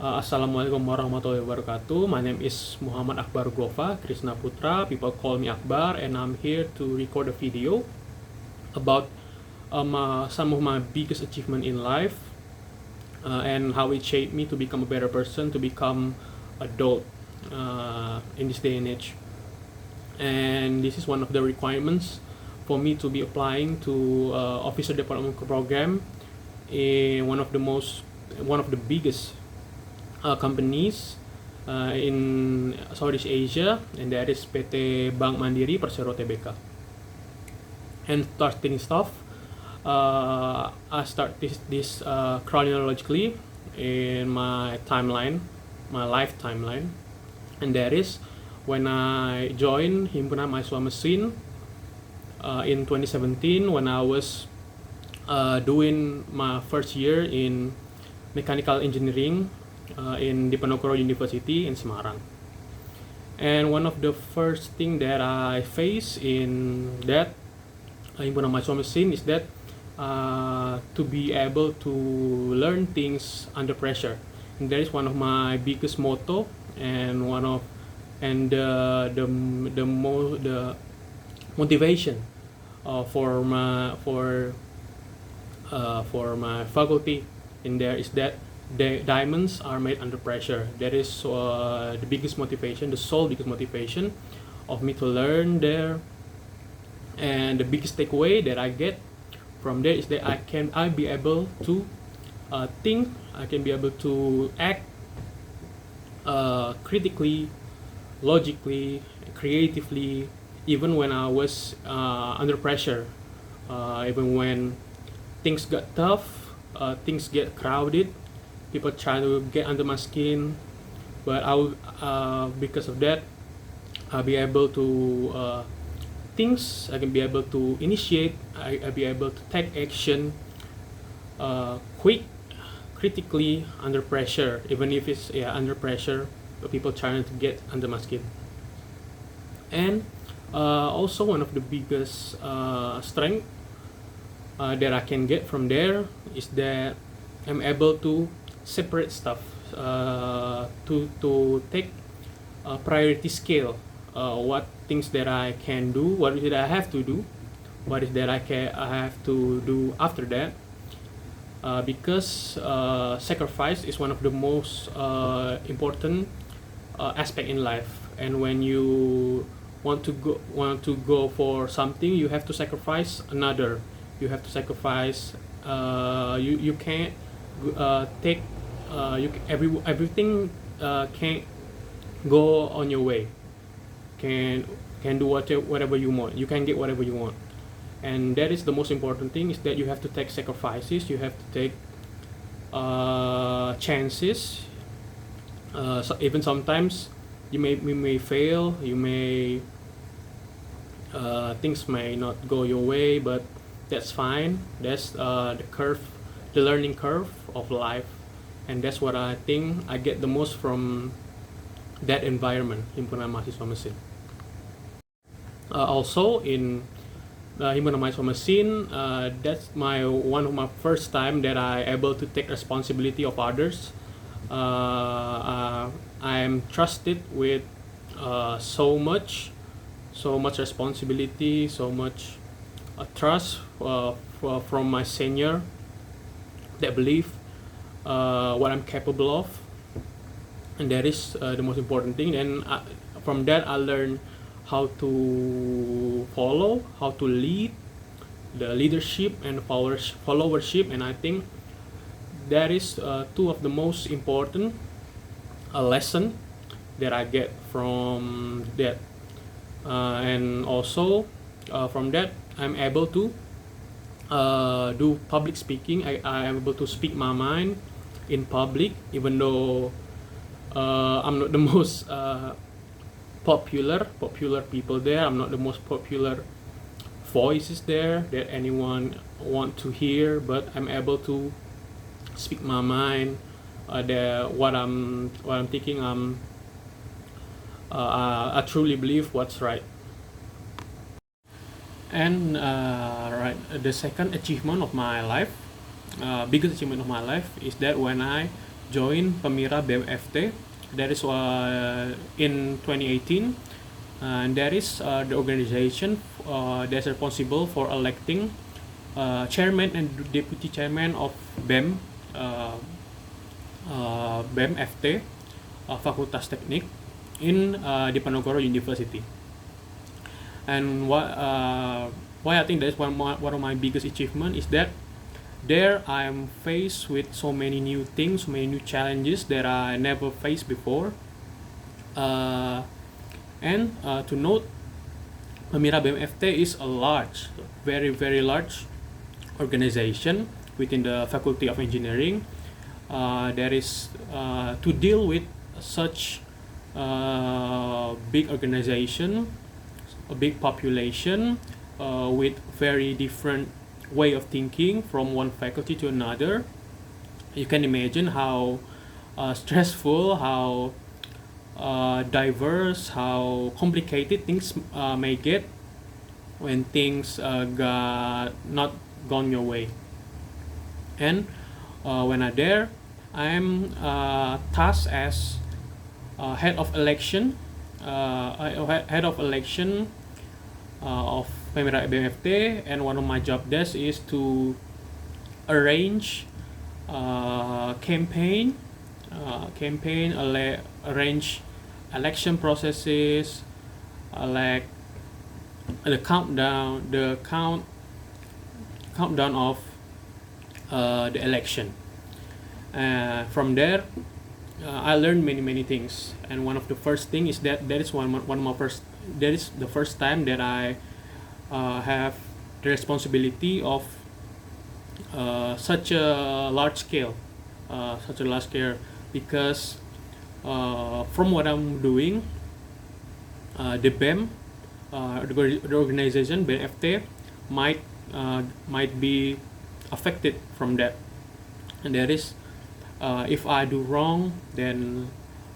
Assalamualaikum warahmatullahi wabarakatuh. My name is Muhammad Akbar Gova Krishna Putra. People call me Akbar, and I'm here to record a video about some of my biggest achievement in life and how it shaped me to become a better person, to become adult in this day and age. And this is one of the requirements for me to be applying to officer development program in one of the biggest companies in Southeast Asia, and that is PT Bank Mandiri Persero Tbk. And starting stuff, I start this chronologically in my timeline, my life timeline, and that is when I joined Himpunan Mahasiswa Mesin in 2017, when I was doing my first year in mechanical engineering in Diponegoro University in Semarang. And one of the first thing that I face in that Himpunan Mahasiswa Mesin is that to be able to learn things under pressure. And that is one of my biggest motto, and the motivation for my faculty in there is that the diamonds are made under pressure. That is the biggest motivation, the sole biggest motivation of me to learn there. And the biggest takeaway that I get from there is that I be able to think, I can be able to act critically, logically, creatively, even when I was under pressure, even when things got tough, things get crowded, people try to get under my skin, but because of that, I'll be able to I can be able to initiate, I'll be able to take action quick, critically, under pressure, even if it's under pressure, but people trying to get under my skin. And also one of the biggest strength that I can get from there is that I'm able to separate stuff, to take a priority scale, what things that I can do, what is it I have to do, what is that I have to do after that, because sacrifice is one of the most important aspect in life. And when you want to go for something, you have to sacrifice another. You have to sacrifice. You can't take everything can't go on your way. Can do whatever you want. You can get whatever you want, and that is the most important thing. Is that you have to take sacrifices. You have to take chances. So even sometimes you may fail. You may things may not go your way, but that's fine. That's the learning curve of life, and that's what I think I get the most from that environment, Himpunan Mahasiswa Mesin. Also in Himpunan Mahasiswa Mesin, that's one of my first time that I able to take responsibility of others. I am trusted with so much responsibility, so much trust from my senior that believe what I'm capable of, and that is the most important thing. And from that I learned how to follow, how to lead, the leadership and followership, and I think that is two of the most important lesson that I get from that. And also from that I'm able to do public speaking. I am able to speak my mind in public, even though I'm not the most popular people there. I'm not the most popular voices there that anyone want to hear, but I'm able to speak my mind, what I'm thinking. I truly believe what's right. And the second achievement of my life, biggest achievement of my life, is that when I joined Pemira BMFT. That is in 2018, and that is the organization that's responsible for electing chairman and deputy chairman of BEM, BMFT, Fakultas Teknik in Diponegoro University. And why I think that is one of my biggest achievement is that there I am faced with so many new things, so many new challenges that I never faced before. And to note, Pemira BMFT is a large, very, very large organization within the Faculty of Engineering. That is to deal with such big organization, a big population with very different way of thinking from one faculty to another. You can imagine how stressful, how diverse, how complicated things may get when things got not gone your way. And when I'm there, I'm tasked as head of election, of Pemira BMFT, and one of my job desks is to arrange arrange election processes, like the countdown of the election. From there, I learned many things, and one of the first thing is that that is the first time that I have the responsibility of such a large scale, because from what I'm doing, the BEM, the organization BMFT might be affected from that, and that is if I do wrong, then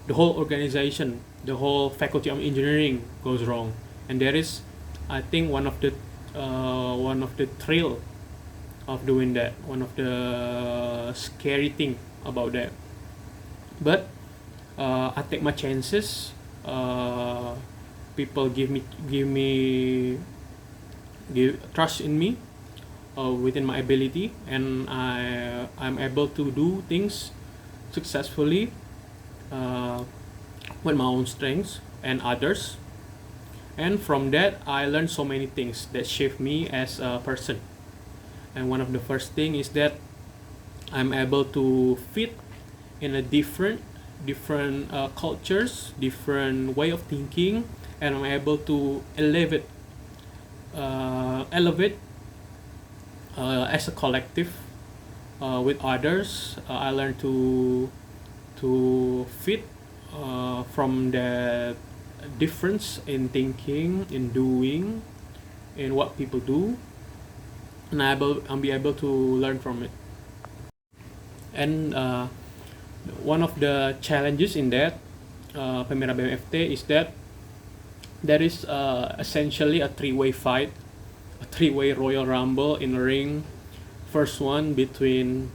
the whole organization, the whole Faculty of Engineering goes wrong, and that is, I think, one of the thrill of doing that, one of the scary thing about that. But I take my chances. People give trust in me within my ability, and I'm able to do things successfully with my own strengths and others. And from that, I learned so many things that shape me as a person. And one of the first thing is that I'm able to fit in a different cultures, different way of thinking, and I'm able to elevate as a collective with others. I learned to fit from the difference in thinking, in doing, in what people do, and I'll be able to learn from it. And one of the challenges in that Pemira BMFT is that there is essentially a three-way fight, a three-way Royal Rumble in the ring. First one between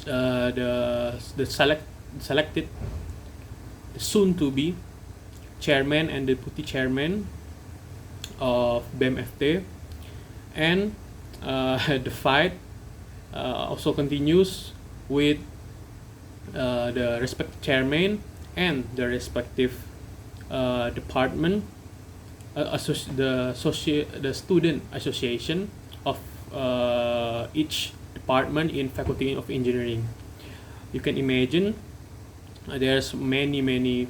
the selected, the soon-to-be chairman and deputy chairman of BMFT, and the fight also continues with the respective chairman and the respective department, the student association of each department in Faculty of Engineering. You can imagine there's many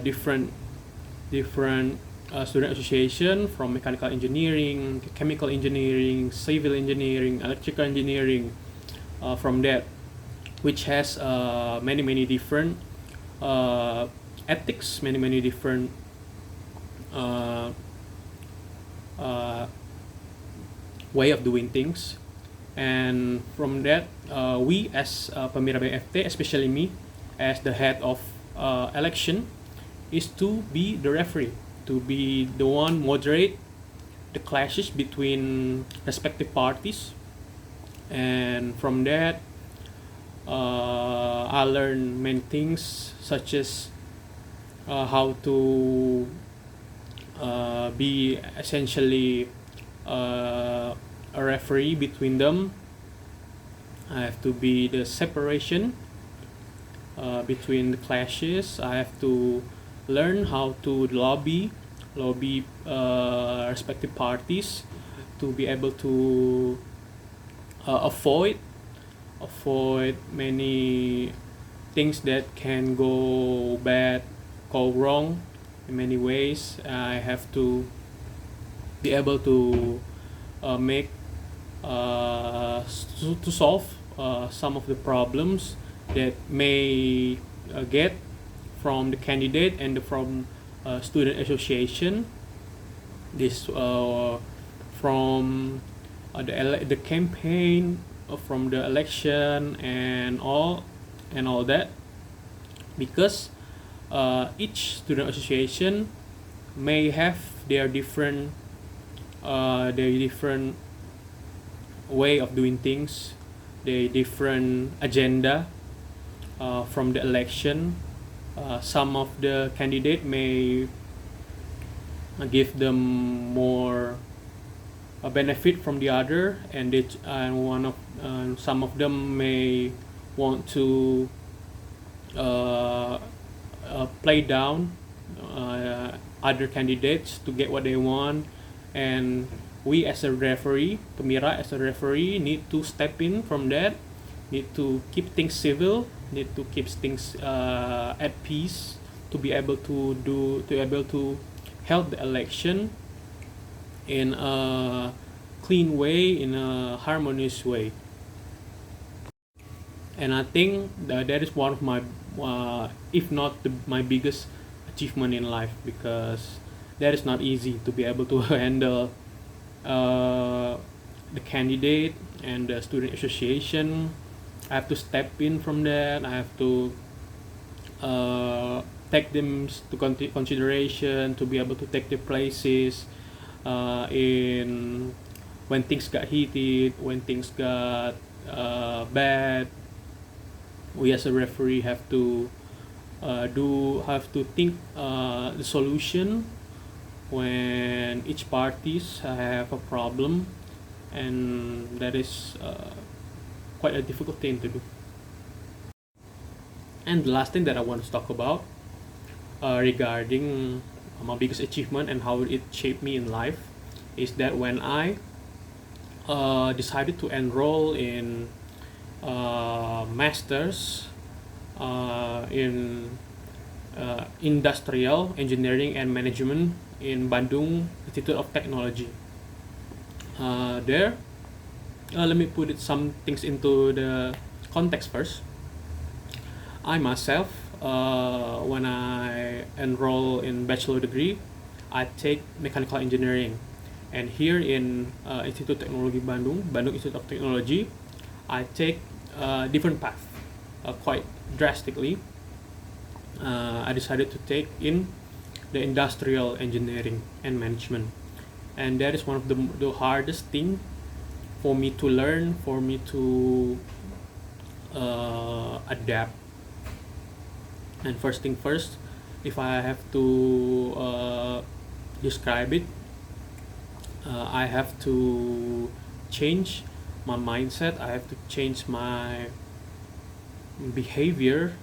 different student association, from mechanical engineering, chemical engineering, civil engineering, electrical engineering, from that, which has many different ethics, many different way of doing things. And from that, we as Pemira BMFT, especially me as the head of election, is to be the referee, to be the one moderate the clashes between respective parties. And from that, I learned many things, such as how to be essentially a referee between them. I have to be the separation between the clashes. I have to learn how to lobby respective parties to be able to avoid many things that can go wrong in many ways. I have to be able to make to solve some of the problems that may get from the candidate and from student association. This from the campaign, from the election and all that, because each student association may have their different way of doing things, their different agenda from the election. Some of the candidate may give them more a benefit from the other, and some of them may want to play down other candidates to get what they want, and we as a referee, Pemira as a referee, need to step in from that, need to keep things civil, need to keep things at peace, to be able to help the election in a clean way, in a harmonious way. And I think that is one of my, if not my biggest achievement in life, because that is not easy to be able to handle the candidate and the student association. I have to step in from that. I have to take them to consideration, to be able to take their places in when things got heated, when things got bad. We as a referee have to think the solution when each parties have a problem, and that is quite a difficult thing to do. And the last thing that I want to talk about regarding my biggest achievement and how it shaped me in life is that when I decided to enroll in masters in industrial engineering and management in Bandung Institute of Technology. Let me put some things into the context first. I myself, when I enroll in bachelor degree, I take mechanical engineering, and here in Institute of Technology Bandung Institute of Technology, I take a different path, quite drastically. I decided to take in the industrial engineering and management, and that is one of the hardest thing for me to learn, for me to adapt. And first thing first, if I have to describe it, I have to change my mindset, I have to change my behavior,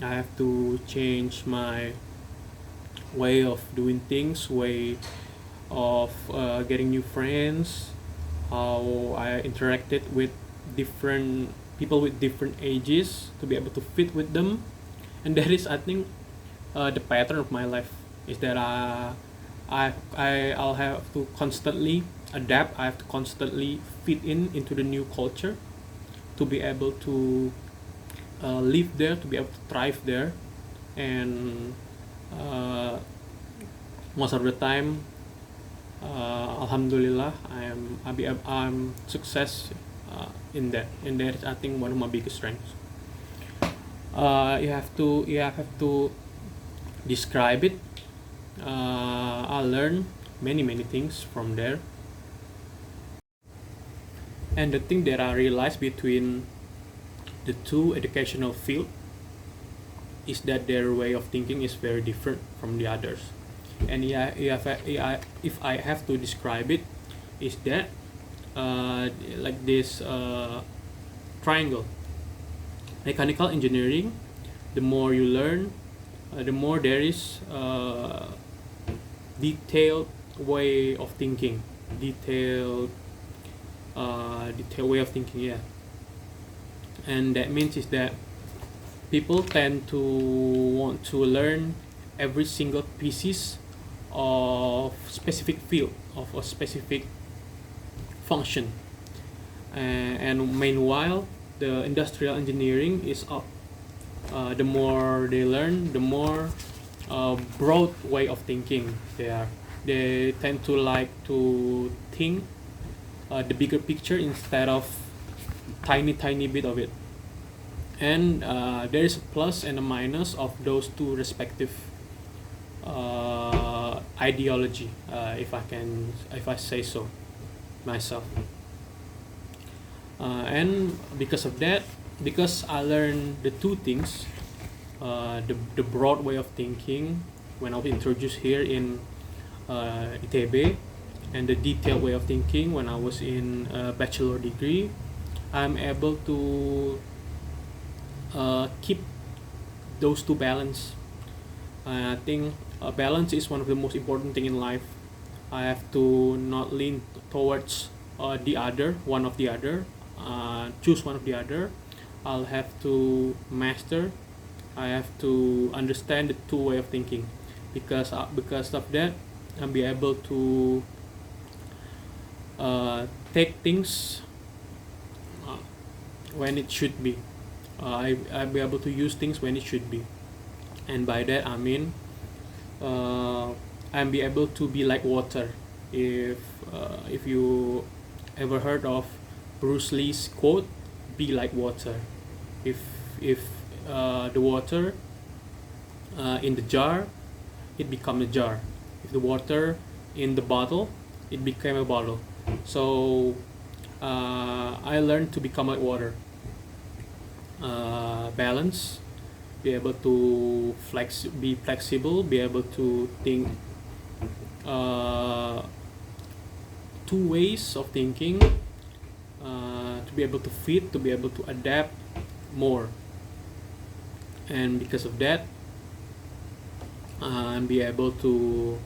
I have to change my way of doing things, way of getting new friends, how I interacted with different people with different ages to be able to fit with them. And that is, I think, the pattern of my life is that I'll have to constantly adapt. I have to constantly fit into the new culture to be able to live there, to be able to thrive there, and most of the time, alhamdulillah, I'm success in that, and that is, I think, one of my biggest strengths. You have to describe it. I learned many things from there, and the thing that I realized between the two educational field is that their way of thinking is very different from the others. And if I have to describe it, is that like this triangle. Mechanical engineering, the more you learn, the more there is detailed way of thinking, detailed way of thinking, yeah. And that means is that people tend to want to learn every single pieces of specific field of a specific function, and meanwhile the industrial engineering is up. The more they learn, the more broad way of thinking they are. They tend to like to think the bigger picture instead of tiny bit of it. And there is a plus and a minus of those two respective ideology, if I say so myself. And because of that, because I learned the two things, the broad way of thinking when I was introduced here in ITB, and the detailed way of thinking when I was in a bachelor degree, I'm able to keep those two balance. I think balance is one of the most important thing in life. I have to not lean towards the other, one of the other, choose one of the other. I'll have to master. I have to understand the two way of thinking, because of that, I'll be able to take things when it should be. I'll be able to use things when it should be, and by that I mean I'll be able to be like water. If you ever heard of Bruce Lee's quote, "Be like water." If the water in the jar, it become a jar. If the water in the bottle, it became a bottle. So I learned to become like water. Balance, be able to be flexible, be able to think two ways of thinking, to be able to fit, to be able to adapt more. And because of that, be able to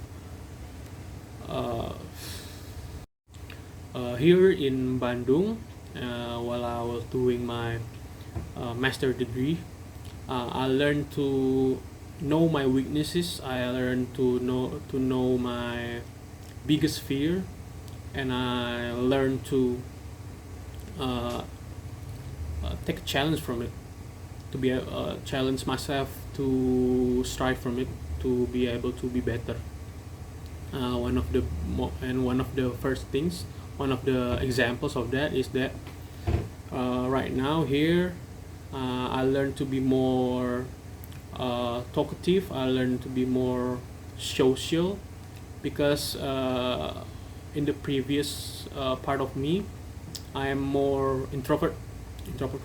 here in Bandung, while I was doing my master degree, I learned to know my weaknesses. I learned to know my biggest fear, and I learned to take a challenge from it, to be challenge myself to strive from it, to be able to be better. One of the first things, one of the examples of that is that right now here, I learned to be more talkative. I learned to be more social, because in the previous part of me, I am more introvert kind of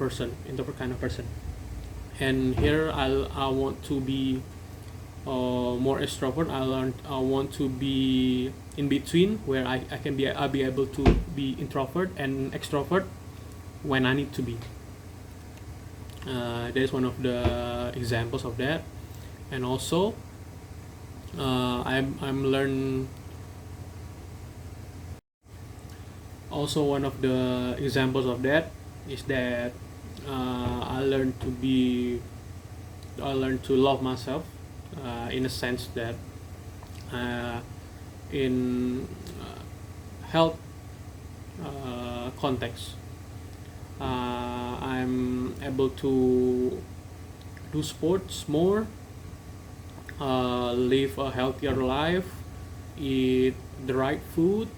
person. And here I want to be more extrovert. I want to be in between, where I'll be able to be introvert and extrovert when I need to be. There's one of the examples of that. And also I'm learn also one of the examples of that is that I learned to love myself, in a sense that in health context, I'm able to do sports more, live a healthier life, eat the right food,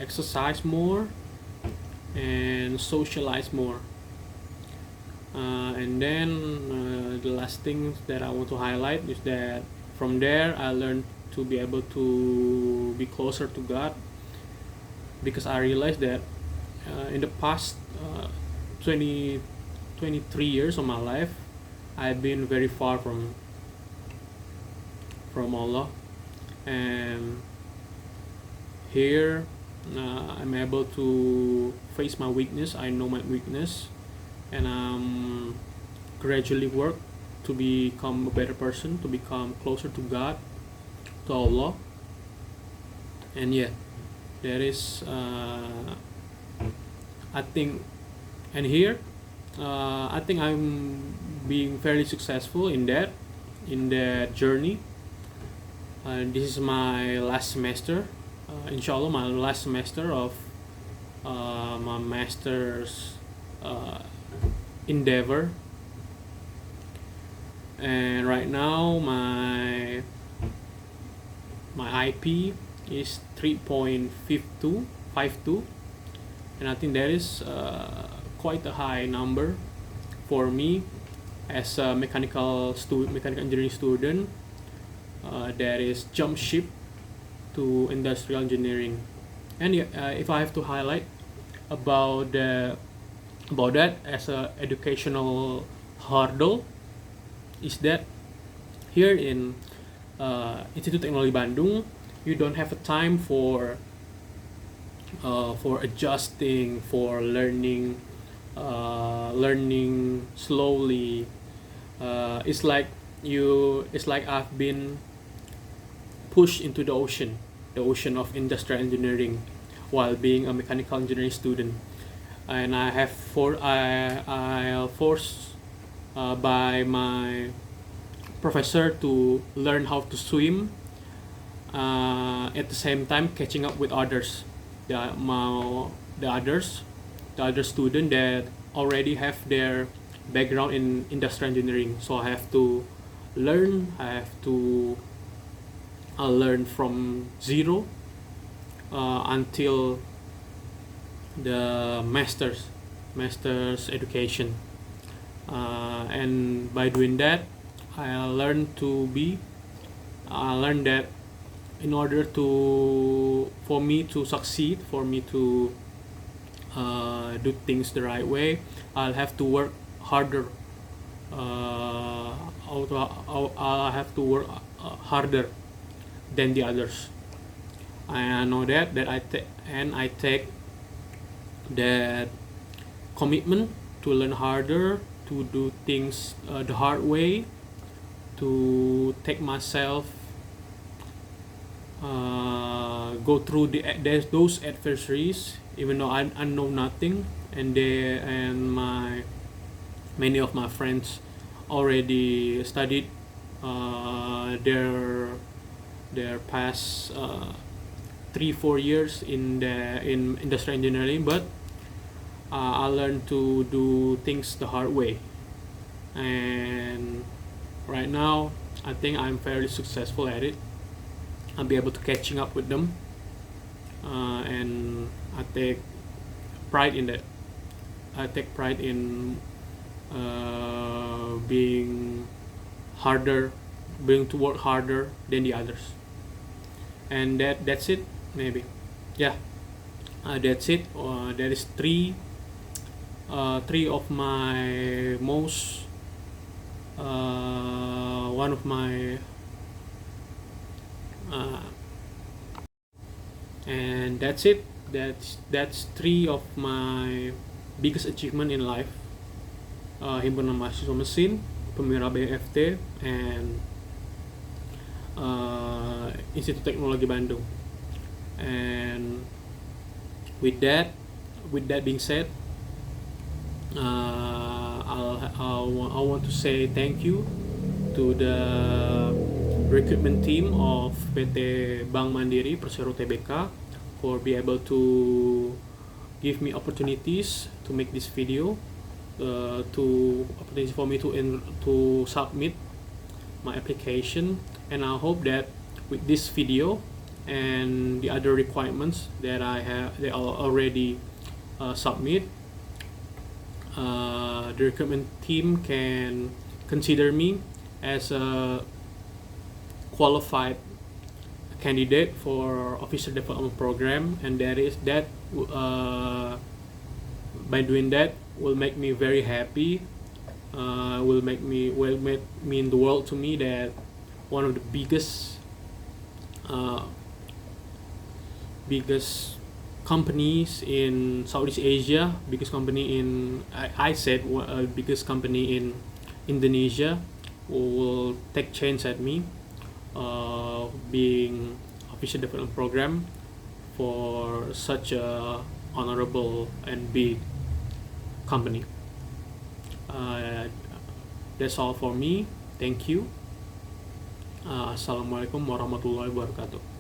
exercise more, and socialize more. And then the last thing that I want to highlight is that from there I learned to be able to be closer to God, because I realized that in the past 20 23 years of my life, I've been very far from Allah, and here I'm able to face my weakness. I know my weakness, and gradually work to become a better person, to become closer to God, to Allah. And yeah, there is I think, and here I think I'm being fairly successful in that journey. This is my last semester, inshallah, my last semester of my master's endeavor. And right now my IP is 3.52, and I think that is quite a high number for me as a mechanical engineering student that is jump ship to industrial engineering. And if I have to highlight about that as a educational hurdle, is that here in Institut Teknologi Bandung, you don't have a time for adjusting, for learning slowly. It's like I've been pushed into the ocean of industrial engineering while being a mechanical engineering student, and I forced by my professor to learn how to swim, at the same time catching up with others, the other students that already have their background in industrial engineering. So I have to learn from zero until the master's education, and by doing that I learned that in order for me to succeed, for me to do things the right way, I'll have to work harder. I'll have to work harder than the others. I know that I take that commitment to learn harder, to do things the hard way, to take myself go through those adversaries, even though I know nothing, and many of my friends already studied their past 3-4 years in industrial engineering, but I learned to do things the hard way, and right now I think I'm fairly successful at it. I'll be able to catching up with them, and I take pride in that. I take pride in being to work harder than the others, and that's it. Maybe, yeah, that's it. There is three of my most one of my and that's it. That's three of my biggest achievement in life: himpunan mahasiswa mesin, pemirsa BFT, and Institut Teknologi Bandung. And with that being said, I want to say thank you to the recruitment team of PT Bank Mandiri Persero Tbk for be able to give me opportunities to make this video, opportunities for me to submit my application. And I hope that with this video and the other requirements that they are already submit, the recruitment team can consider me as a qualified candidate for officer development program, and by doing that will make me very happy will make mean the world to me, that one of the uh, biggest companies in Southeast Asia, biggest company in I said biggest company in Indonesia will take chance at me, being official development program for such a honorable and big company. That's all for me. Thank you. Assalamualaikum warahmatullahi wabarakatuh.